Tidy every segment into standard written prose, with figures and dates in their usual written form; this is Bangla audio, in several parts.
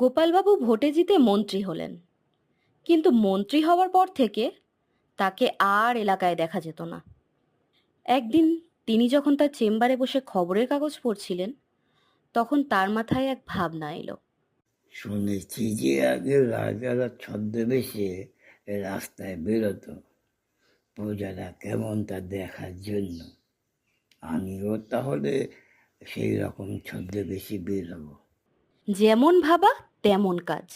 গোপালবাবু ভোটে জিতে মন্ত্রী হলেন, কিন্তু মন্ত্রী হওয়ার পর থেকে তাকে আর এলাকায় দেখা যেত না। একদিন তিনি যখন তার চেম্বারে বসে খবরের কাগজ পড়ছিলেন, তখন তার মাথায় এক ভাবনা এলো। শুনেছি যে আগে রাজারা ছদ্মবেশে রাস্তায় বেরোতো প্রজারা কেমন তা দেখার জন্য। আমিও তাহলে সেই রকম ছদ্মবেশে বেরোবো। যেমন ভাবা তেমন কাজ।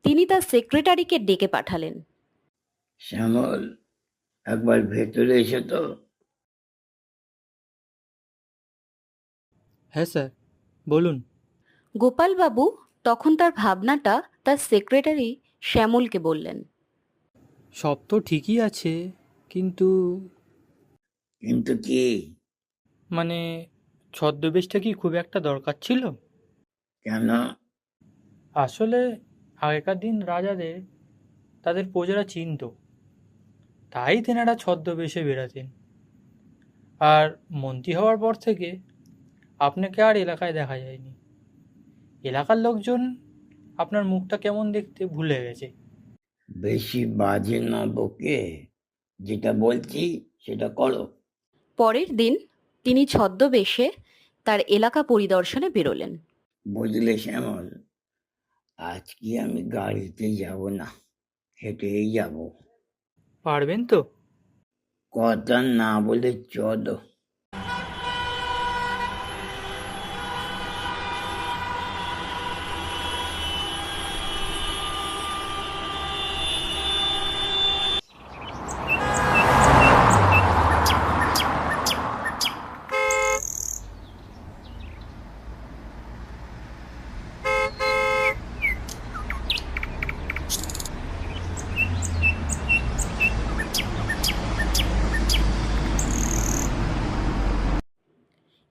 তিনি তার সেক্রেটারিকে ডেকে পাঠালেন। শ্যামল, একবার ভেতরে এসো তো। হ্যাঁ স্যার, বলুন। গোপালবাবু তখন তার ভাবনাটা তার সেক্রেটারি শ্যামলকে বললেন। সব তো ঠিকই আছে, কিন্তু কিন্তু কি? মানে ছদ্মবেশটা কি খুব একটা দরকার ছিল? কেন? আসলে আগেকার দিন রাজাদের তাদের প্রজারা চিনতো, তাই তেনারা ছদ্মবেশে বেরাতেন। আর মন্ত্রী হওয়ার পর থেকে আপনাকে আর এলাকায় দেখা যায়নি। এলাকার লোকজন আপনার মুখটা কেমন দেখতে ভুলে গেছে। বেশি বাজে না বকে, যেটা বলছি সেটা করো। পরের দিন তিনি ছদ্মবেশে তার এলাকা পরিদর্শনে বেরোলেন। বুঝলে শ্যামল, আজকে আমি গাড়িতে যাব না, হেঁটেই যাব। পারবেন তো? কথা না বলে চলো।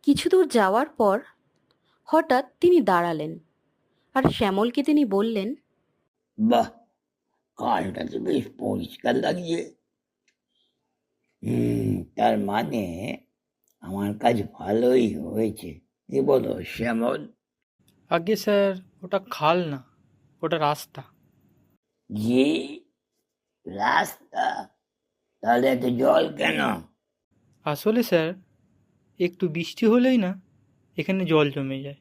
কিছু দূর যাওয়ার পর হঠাৎ তিনি দাঁড়ালেন, আর শ্যামলকে তিনি বললেন। বাহ, কালটা তো বেশ পরিষ্কার লাগছে। তার মানে আমার কাজ ভালোই হয়েছে, কি বলো শ্যামল? আগে স্যার, ওটা খাল না, ওটা রাস্তা। যে রাস্তা, তাহলে এত জল কেন? আসলে স্যার, একটু বৃষ্টি হলেই না এখানে জল জমে যায়।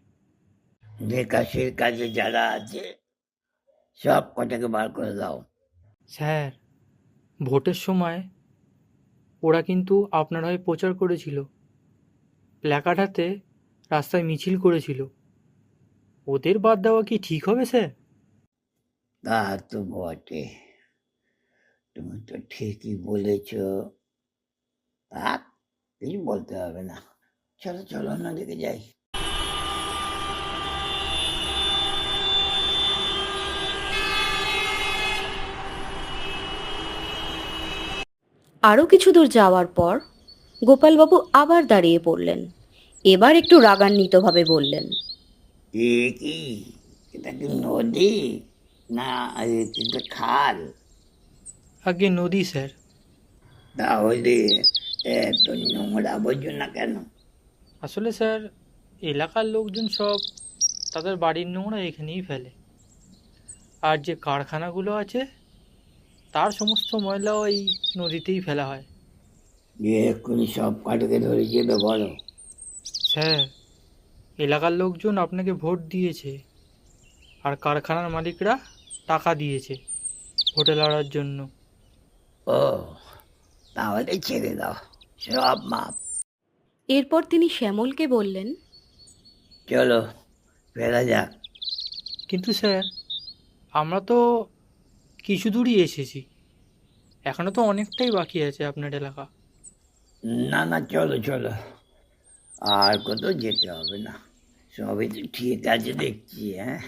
নিকাশের কাজে যারা আছে সব কটাকে বার করে দাও। স্যার, ভোটের সময় ওরা কিন্তু আপনার হয়ে প্রচার করেছিল, প্ল্যাকার্ড হাতে রাস্তায় মিছিল করেছিল। ওদের বাদ দেওয়া কি ঠিক হবে স্যার? তা তো বটে, তুমি তো ঠিকই বলেছ। থাক, কিছু বলতে হবে না। চলো চলো, অন্যদিকে যাই। আরও কিছু দূর যাওয়ার পর গোপালবাবু আবার দাঁড়িয়ে পড়লেন। এবার একটু রাগান্বিতভাবে বললেন। এ কি, এটা কি নদী না কিন্তু খাল? আগে নদী স্যার। তাহলে এত নোংরা আবর্জনা কেন? আসলে স্যার, এলাকার লোকজন সব তাদের বাড়ির নোংরা এখানেই ফেলে। আর যে কারখানাগুলো আছে তার সমস্ত ময়লাও এই নদীতেই ফেলা হয়। এক্ষুনি সব কাঠকে ধরে যেতে বলো। স্যার, এলাকার লোকজন আপনাকে ভোট দিয়েছে, আর কারখানার মালিকরা টাকা দিয়েছে ভোটে লড়ার জন্য। ও, তাহলে ছেড়ে দাও, সব মাপ। এরপর তিনি শ্যামলকে বললেন। চলো ফেরা যাক। কিন্তু স্যার, আমরা তো কিছু দূরই এসেছি, এখনও তো অনেকটাই বাকি আছে আপনার এলাকা। না না, চলো চলো, আর কোথাও যেতে হবে না, সবই তো ঠিক আছে দেখছি। হ্যাঁ